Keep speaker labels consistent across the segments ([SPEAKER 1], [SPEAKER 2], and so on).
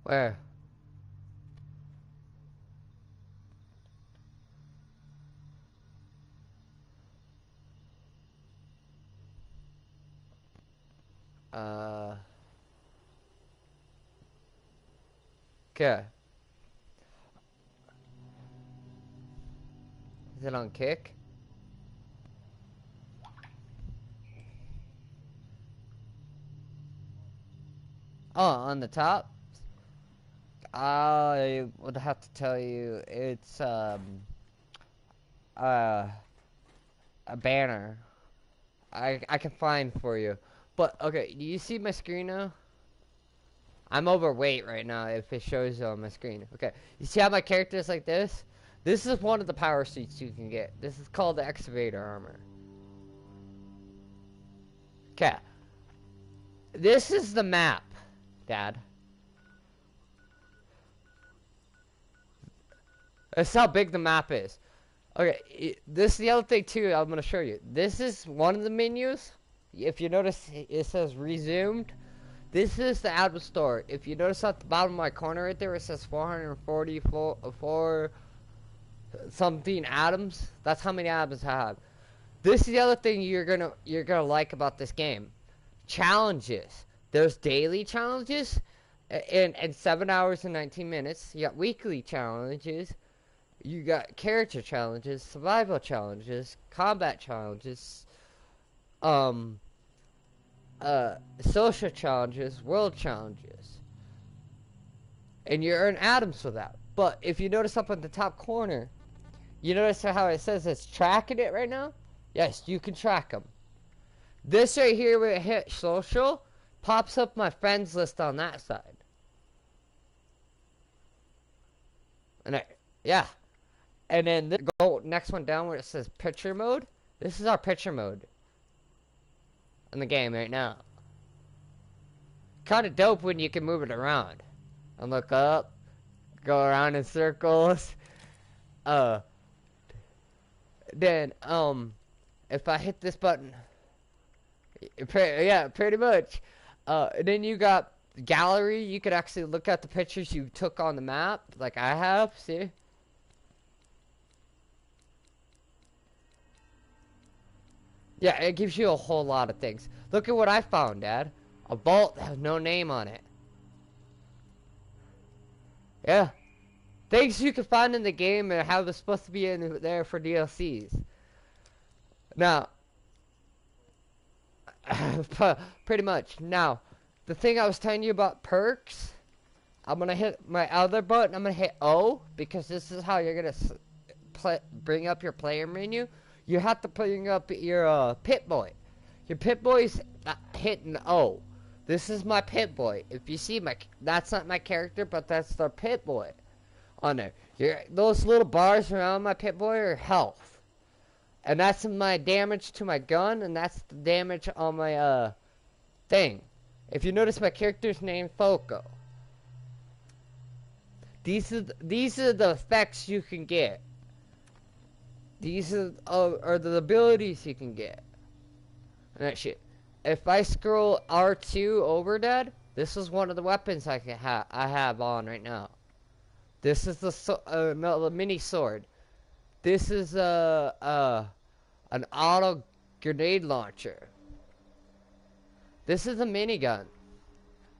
[SPEAKER 1] Where? Okay. Is it on kick? Oh, on the top? I would have to tell you it's uh a banner. I can find for you. But okay, do you see my screen now? I'm overweight right now if it shows you on my screen. Okay. You see how my character is like this? This is one of the power suits you can get. This is called the excavator armor. Okay. This is the map, Dad. That's how big the map is. Okay, this is the other thing too I'm going to show you. This is one of the menus. If you notice, it says resumed. This is the Apple Store. If you notice at the bottom of my corner right there, it says 444 something atoms. That's how many atoms I have. This is the other thing you're gonna like about this game. Challenges. There's daily challenges in 7 hours and 19 minutes. You got weekly challenges. You got character challenges, survival challenges, combat challenges, social challenges, world challenges. And you earn atoms for that. But if you notice up in the top corner, you notice how it says it's tracking it right now? Yes, you can track them. This right here, where it hit social, pops up my friends list on that side. And yeah. And then go next one down where it says picture mode. This is our picture mode in the game right now. Kind of dope when you can move it around and look up, go around in circles. Then if I hit this button, yeah, pretty much. Then you got gallery. You could actually look at the pictures you took on the map, like I have. See. Yeah, it gives you a whole lot of things. Look at what I found, Dad. A vault that has no name on it. Yeah. Things you can find in the game and how they're supposed to be in there for DLCs. Now, pretty much. Now, the thing I was telling you about perks, I'm going to hit my other button. I'm going to hit O, because this is how you're going to bring up your player menu. You have to bring up your pit boy. Your pit boy's hitting O. This is my pit boy. If you see that's not my character, but that's the pit boy on there. Those little bars around my pit boy are health. And that's my damage to my gun, and that's the damage on my thing. If you notice, my character's named Foco. These are the effects you can get. These are the abilities you can get. And that shit. If I scroll R2 over, Dad, this is one of the weapons I have on right now. This is the mini sword. This is an auto grenade launcher. This is a minigun.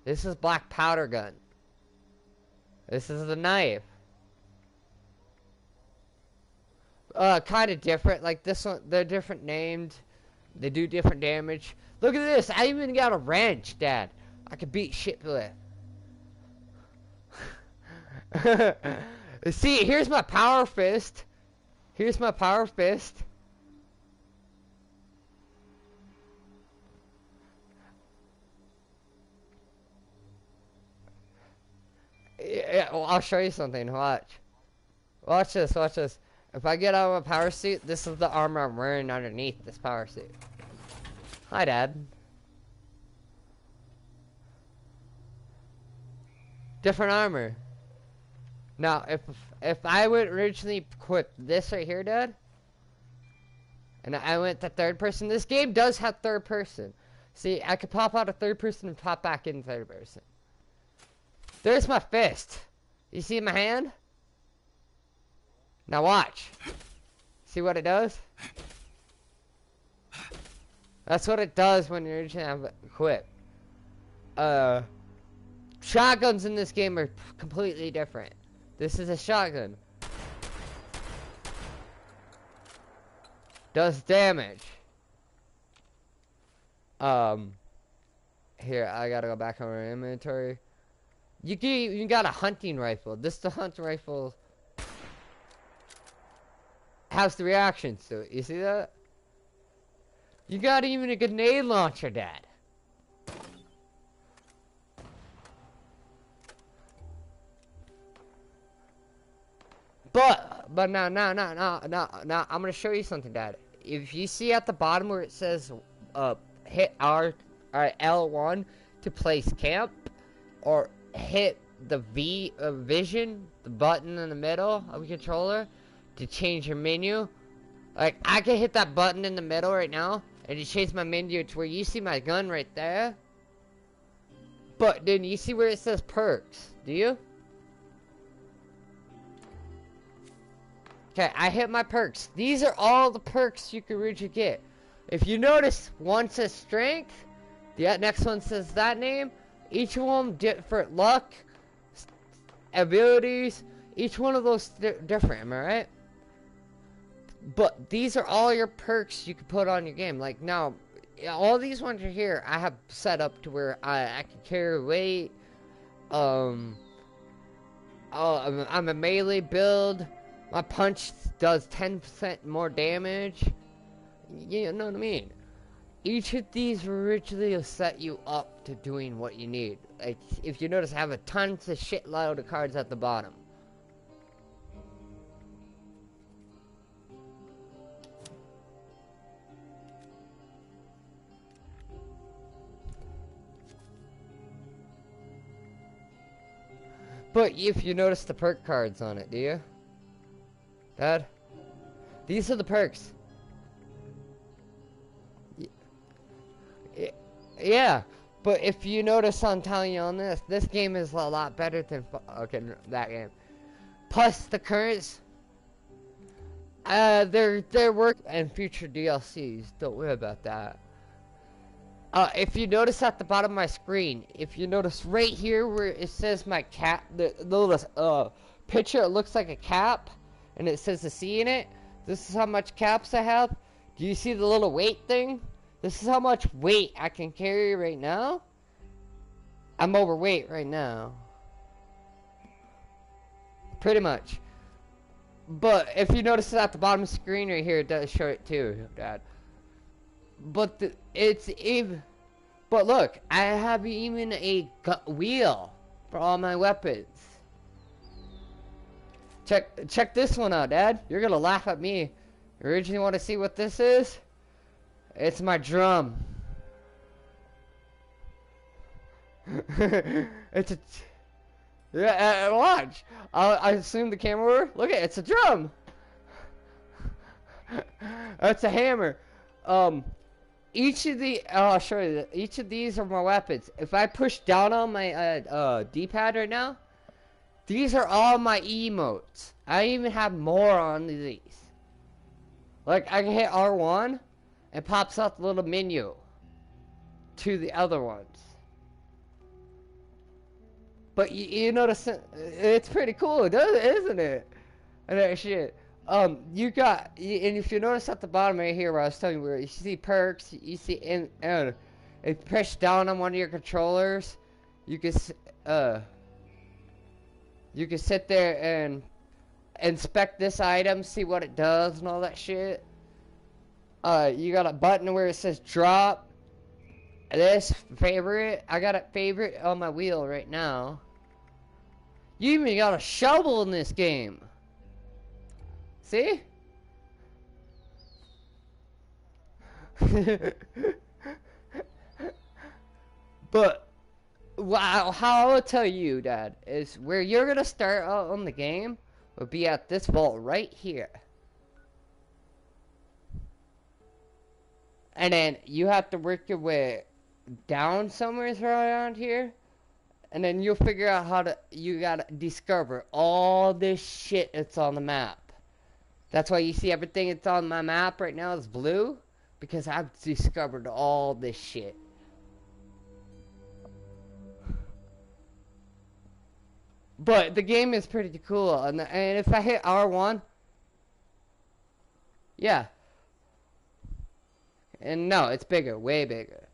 [SPEAKER 1] This is black powder gun. This is the knife. Kind of different. Like this one, they're different named. They do different damage. Look at this. I even got a wrench, Dad. I could beat shit with. See, here's my power fist. Here's my power fist. Yeah, well, I'll show you something. Watch. Watch this. Watch this. If I get out of a power suit, this is the armor I'm wearing underneath this power suit. Hi, Dad. Different armor. Now, if I would originally equip this right here, Dad, and I went to third person, this game does have third person. See, I could pop out of third person and pop back in third person. There's my fist. You see my hand? Now watch. See what it does? That's what it does when you're trying to equip. Shotguns in this game are completely different. This is a shotgun. Does damage. Here, I gotta go back on our inventory. You got a hunting rifle. This the hunting rifle has the reactions to it. You see that? You got even a grenade launcher, Dad. But now, I'm gonna show you something, Dad. If you see at the bottom where it says, hit L1 to place camp, or hit the vision, the button in the middle of the controller, to change your menu. Like, I can hit that button in the middle right now, and it changes my menu to where you see my gun right there. But then you see where it says perks, do you? Okay, I hit my perks. These are all the perks you can really get. If you notice, one says strength, the next one says that name. Each one different luck, abilities. Each one of those different, am I right? But these are all your perks you can put on your game. Like now, all these ones are here. I have set up to where I can carry weight. I'm a melee build. My punch does 10% more damage. You know what I mean? Each of these originally will set you up to doing what you need. Like, if you notice, I have a tons of shitload of cards at the bottom. But if you notice the perk cards on it, do you? Dad? These are the perks. Yeah, but if you notice, I'm telling you on this game is a lot better than that game. Plus the currents, their work and future DLCs. Don't worry about that. If you notice at the bottom of my screen, if you notice right here where it says my cap, the little picture, it looks like a cap, and it says the C in it. This is how much caps I have. Do you see the little weight thing? This is how much weight I can carry right now. I'm overweight right now. Pretty much. But if you notice it at the bottom of the screen right here, it does show it too, Dad. But it's even. But look, I have even a wheel for all my weapons. Check this one out, Dad. You're gonna laugh at me. You originally want to see what this is? It's my drum. It's a. Yeah, watch. I assume the camera work. Look at it, it's a drum. That's a hammer. Each of the I'll show you. Each of these are my weapons. If I push down on my D-pad right now, these are all my emotes. I even have more on these. Like I can hit R1, and pops out the little menu to the other ones. But you notice it's pretty cool, isn't it? And that shit. You got, and if you notice at the bottom right here where I was telling you, where you see perks, you see if you press down on one of your controllers, you can sit there and inspect this item, see what it does and all that shit. You got a button where it says drop. This favorite, I got a favorite on my wheel right now. You even got a shovel in this game. See? But wow, how I will tell you, Dad, is where you're gonna start out on the game will be at this vault right here. And then you have to work your way down somewhere around here. And then you'll figure out how to, you gotta discover all this shit that's on the map. That's why you see everything that's on my map right now is blue, because I've discovered all this shit. But the game is pretty cool, and if I hit R1, yeah. And no, it's bigger, way bigger.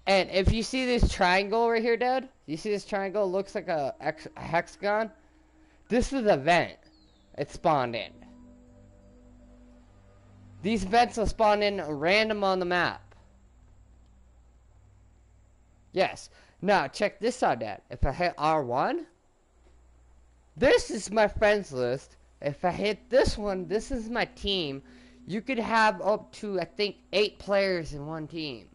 [SPEAKER 1] And if you see this triangle right here, Dad, you see this triangle? It looks like a hexagon. This is a vent. It spawned in. These vents will spawn in random on the map. Yes. Now, check this out, Dad. If I hit R1, this is my friends list. If I hit this one, this is my team. You could have up to, I think, 8 players in one team.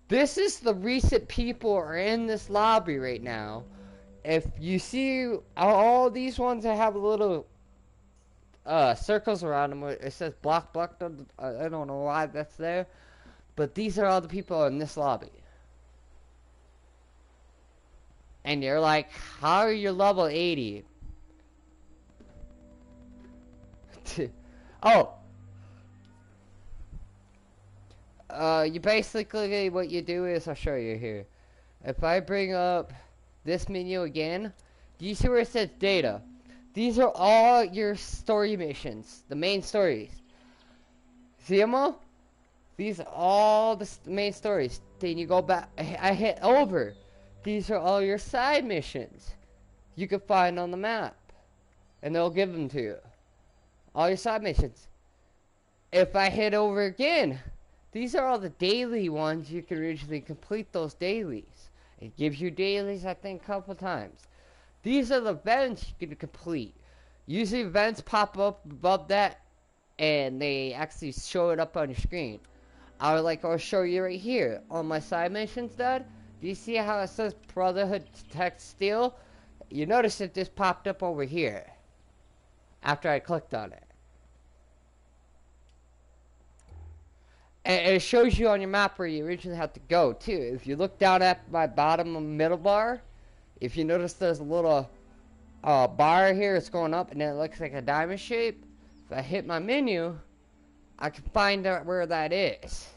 [SPEAKER 1] This is the recent people are in this lobby right now. If you see all these ones that have little circles around them, it says block. I don't know why that's there, but these are all the people in this lobby. And you're like, how are you level 80? Oh. You basically, what you do is, I'll show you here. If I bring up this menu again, do you see where it says data? These are all your story missions, the main stories. See them all? These are all the main stories. Then you go back, I hit over. These are all your side missions you can find on the map. And they'll give them to you. All your side missions. If I hit over again, these are all the daily ones. You can originally complete those dailies. It gives you dailies, I think, a couple times. These are the events you can complete. Usually events pop up above that, and they actually show it up on your screen. I'll show you right here on my side missions, Dad. Do you see how it says Brotherhood Text Steel? You notice it just popped up over here after I clicked on it. And it shows you on your map where you originally have to go, too. If you look down at my bottom middle bar, if you notice there's a little bar here, it's going up, and then it looks like a diamond shape. If I hit my menu, I can find out where that is.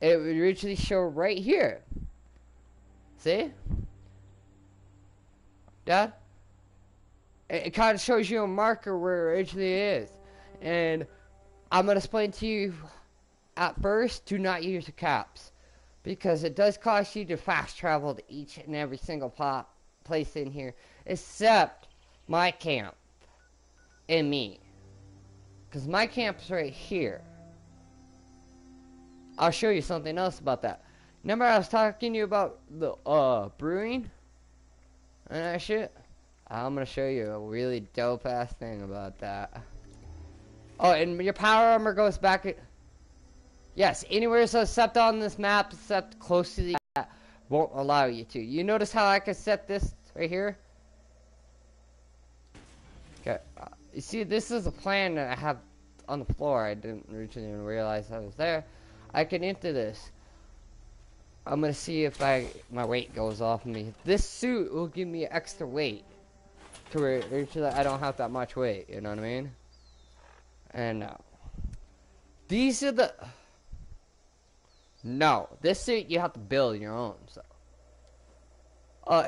[SPEAKER 1] It would originally show right here. See? Dad? It kind of shows you a marker where it originally is. And I'm going to explain to you at first, do not use the caps. Because it does cost you to fast travel to each and every single place in here. Except my camp. And me. Because my camp's right here. I'll show you something else about that. Remember I was talking to you about the brewing? And that shit? I'm gonna show you a really dope ass thing about that. Oh, and your power armor goes back. Yes, anywhere so except on this map, except close to the map, won't allow you to. You notice how I can set this right here? Okay, you see, this is a plan that I have on the floor. I didn't originally even realize I was there. I can enter this. I'm gonna see if my weight goes off me. This suit will give me extra weight to where I don't have that much weight. You know what I mean? And no, these are the. No, this suit you have to build your own. So,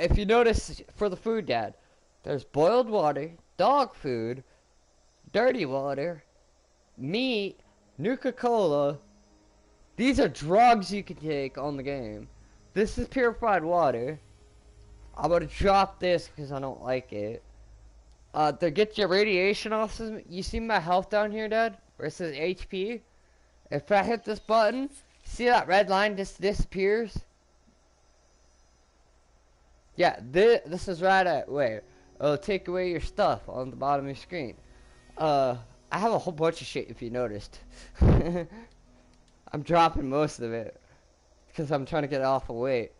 [SPEAKER 1] if you notice for the food, Dad, there's boiled water, dog food, dirty water, meat, Nuka-Cola. These are drugs you can take on the game. This is purified water. I'm gonna drop this because I don't like it. To get your radiation off, you see my health down here, Dad? Where it says HP? If I hit this button, see that red line just disappears? Yeah, this is right away. It'll take away your stuff on the bottom of your screen. I have a whole bunch of shit if you noticed. I'm dropping most of it because I'm trying to get it off of weight.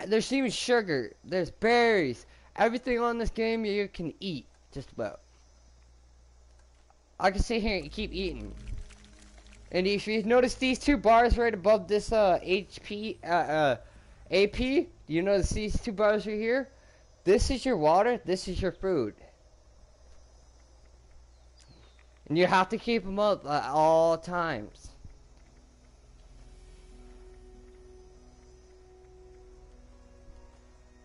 [SPEAKER 1] There's even sugar. There's berries. Everything on this game you can eat, just about. I can sit here and keep eating. And if you notice these two bars right above this HP AP, do you notice these two bars right here? This is your water, this is your food. And you have to keep them up at all times.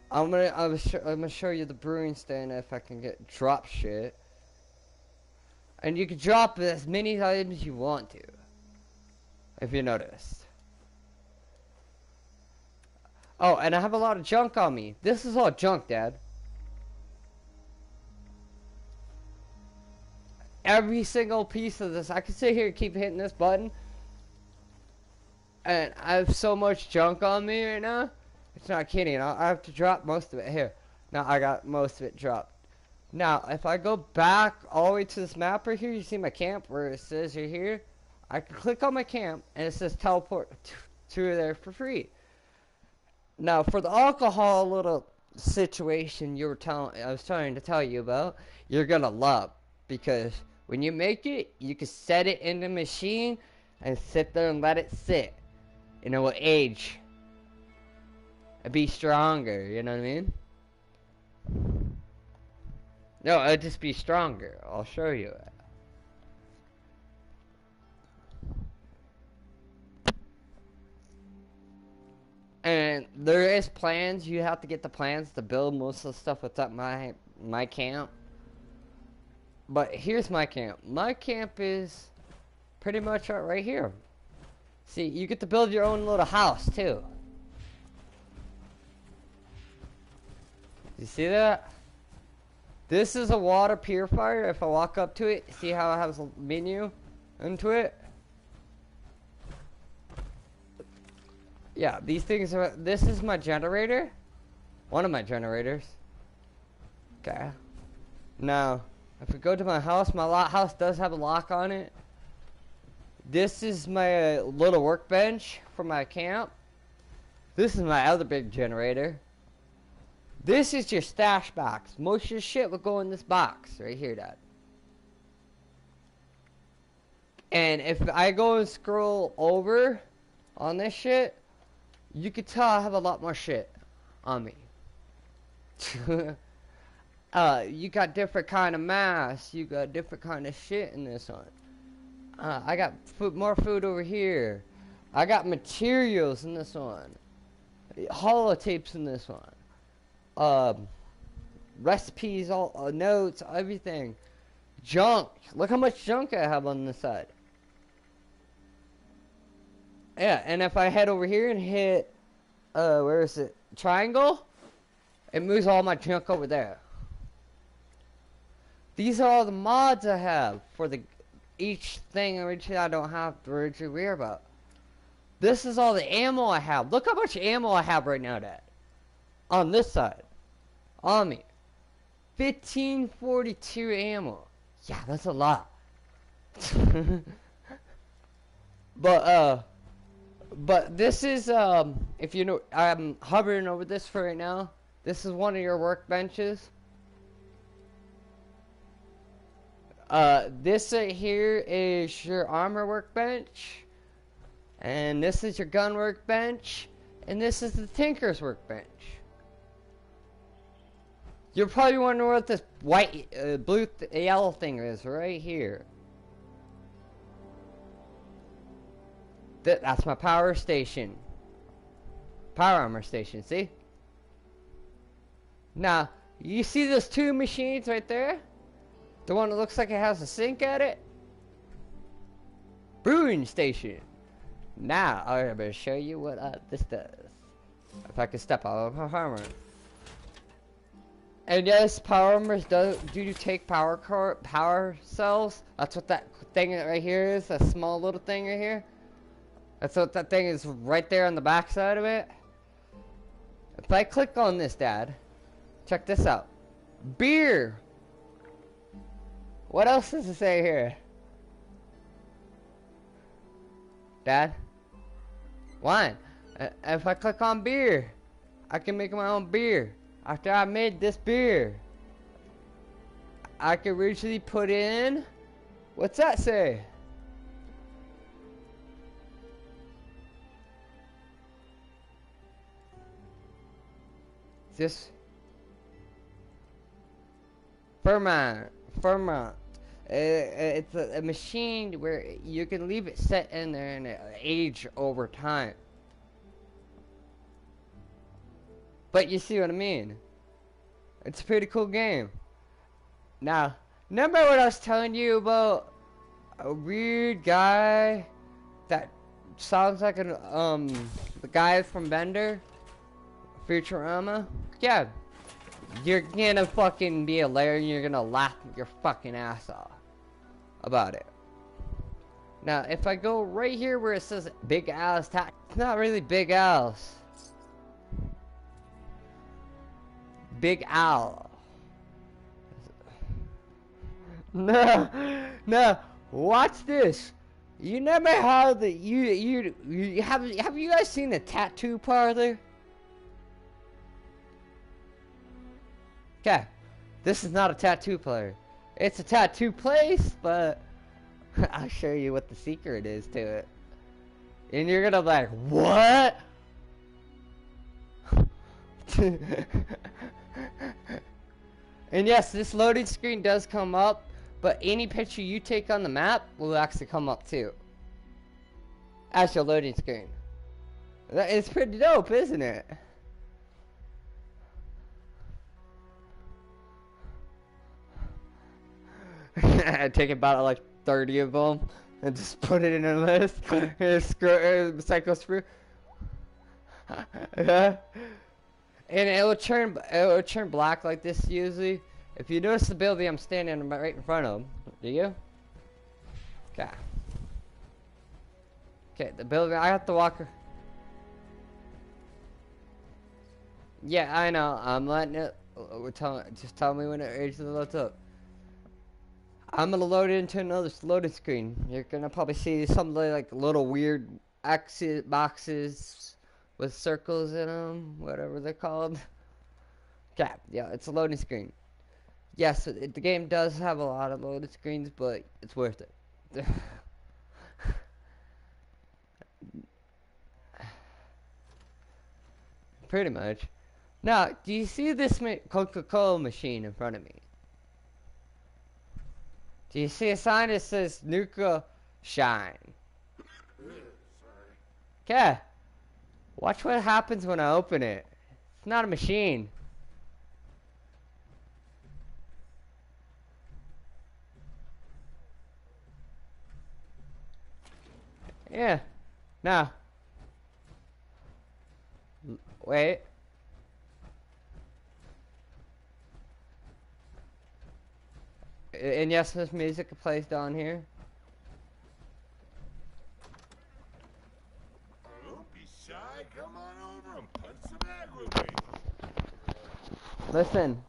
[SPEAKER 1] I'm gonna show you the brewing stand if I can get drop shit. And you can drop as many items as you want to. If you noticed. Oh, and I have a lot of junk on me. This is all junk, Dad. Every single piece of this. I can sit here and keep hitting this button. And I have so much junk on me right now. It's not kidding. I have to drop most of it here. Now I got most of it dropped. Now, if I go back all the way to this map right here, you see my camp where it says right here. I can click on my camp and it says teleport to there for free. Now, for the alcohol little situation I was trying to tell you about, you're gonna love, because when you make it, you can set it in the machine and sit there and let it sit, and it will age and be stronger. You know what I mean? No, it'll just be stronger. I'll show you it. And there is plans. You have to get the plans to build most of the stuff what's at my camp. But here's my camp. My camp is pretty much right here. See, you get to build your own little house too. You see that? This is a water purifier. If I walk up to it, see how it has a menu into it? Yeah, these things are, this is my generator. One of my generators. Okay. Now, if we go to my house, my house does have a lock on it. This is my little workbench for my camp. This is my other big generator. This is your stash box. Most of your shit will go in this box right here, Dad. And if I go and scroll over on this shit, you can tell I have a lot more shit on me. You got different kind of masks. You got different kind of shit in this one. I got more food over here. I got materials in this one. Holotapes in this one. Recipes, all notes, everything. Junk. Look how much junk I have on this side. Yeah, and if I head over here and hit, where is it? Triangle, it moves all my junk over there. These are all the mods I have for each thing originally I don't have to originally worry about. This is all the ammo I have. Look how much ammo I have right now, Dad. On this side. On me. 1542 ammo. Yeah, that's a lot. But this is, if you know, I'm hovering over this for right now. This is one of your workbenches. This right here is your armor workbench. And this is your gun workbench. And this is the tinker's workbench. You're probably wondering what this white, blue, yellow thing is right here. That's my power station. Power armor station, see? Now, you see those two machines right there? The one that looks like it has a sink at it? Brewing station. Now, I'm going to show you what this does. If I can step out of my armor. And yes, power armors do take power cells. That's what that thing right here is. A small little thing right here. That's what that thing is right there on the back side of it. If I click on this, Dad, check this out. Beer. What else does it say here? Dad? Wine. If I click on beer, I can make my own beer. After I made this beer, I can originally put in, what's that say? Just Vermont. It's a machine where you can leave it set in there and it age over time. But you see what I mean? It's a pretty cool game. Now, remember what I was telling you about a weird guy that sounds like the guy from Bender, Futurama? Yeah. You're gonna fucking be a layer and you're gonna laugh your fucking ass off about it. Now, if I go right here where it says Big Al's it's not really Big Al's. Big Al. No, no. Watch this. You never have the have you guys seen the tattoo parlor? Okay, this is not a tattoo parlor. It's a tattoo place, but I'll show you what the secret is to it. And you're gonna be like, what? And yes, this loading screen does come up, but any picture you take on the map will actually come up too as your loading screen. It's pretty dope, isn't it? I take about like 30 of them and just put it in a list. Psycho screw. And it will turn black like this usually. If you notice the building I'm standing right in front of, do you? Okay. Okay, the building I have to walk. Yeah, I know. I'm letting it. Just tell me when it reaches the loads up. I'm gonna load it into another loading screen. You're gonna probably see some like little weird boxes with circles in them, whatever they're called. Okay, yeah, it's a loading screen. Yes, the game does have a lot of loading screens, but it's worth it. Pretty much. Now, do you see this Coca-Cola machine in front of me? Do you see a sign that says Nuka Shine? Okay. Watch what happens when I open it. It's not a machine. Yeah. Now. Wait. And yes, there's music plays down here.
[SPEAKER 2] Don't be shy. Come on over and punch some bag with me.
[SPEAKER 1] Listen.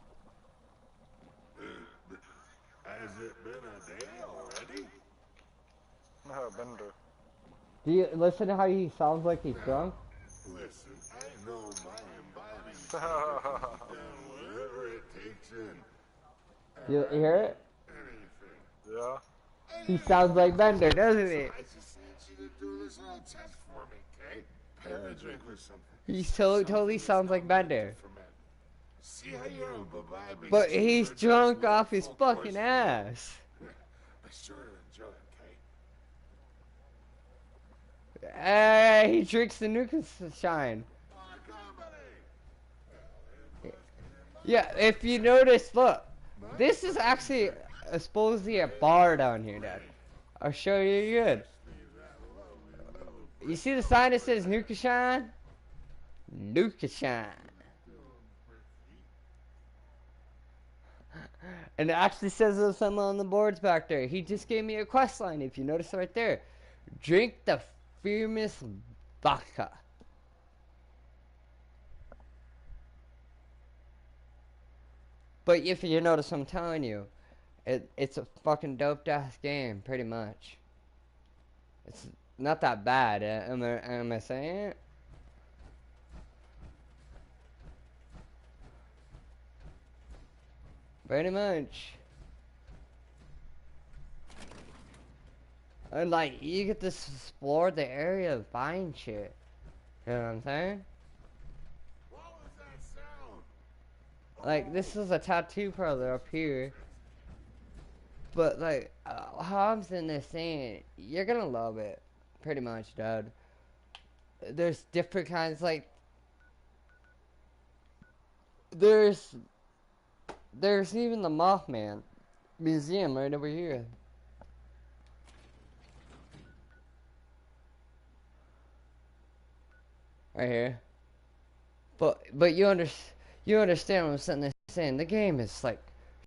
[SPEAKER 2] Has it been a day already?
[SPEAKER 3] No, Bender.
[SPEAKER 1] Do you listen to how he sounds like he's drunk?
[SPEAKER 2] Listen, I know my imbibing down whatever it takes in.
[SPEAKER 1] You hear it?
[SPEAKER 2] Anything.
[SPEAKER 3] Yeah.
[SPEAKER 1] He sounds like Bender, doesn't he?
[SPEAKER 2] I just need you to do this little test for me, okay? Have a drink or something.
[SPEAKER 1] He totally sounds like Bender.
[SPEAKER 2] See how you're imbibing.
[SPEAKER 1] But he's drunk off his fucking ass.
[SPEAKER 2] Be sure to enjoy, okay?
[SPEAKER 1] He drinks the Nuka Shine. Yeah, if you notice, look. This is actually supposedly a bar down here, Dad. I'll show you good. You see the sign that says Nuka Shine? Nuka Shine. And it actually says there's something on the boards back there. He just gave me a quest line, if you notice right there. Drink the famous vodka. But if you notice, I'm telling you, it's a fucking dope ass game, pretty much. It's not that bad, am I saying it? Pretty much. And like, you get to explore the area of buying shit. You know what I'm saying?
[SPEAKER 2] What was that sound?
[SPEAKER 1] Like, this is a tattoo parlor up here. But, like, how I'm sitting there saying, you're gonna love it. Pretty much, dude. There's different kinds, like, there's even the Mothman Museum right over here. Right here. But you understand what I'm sitting there saying. The game is, like,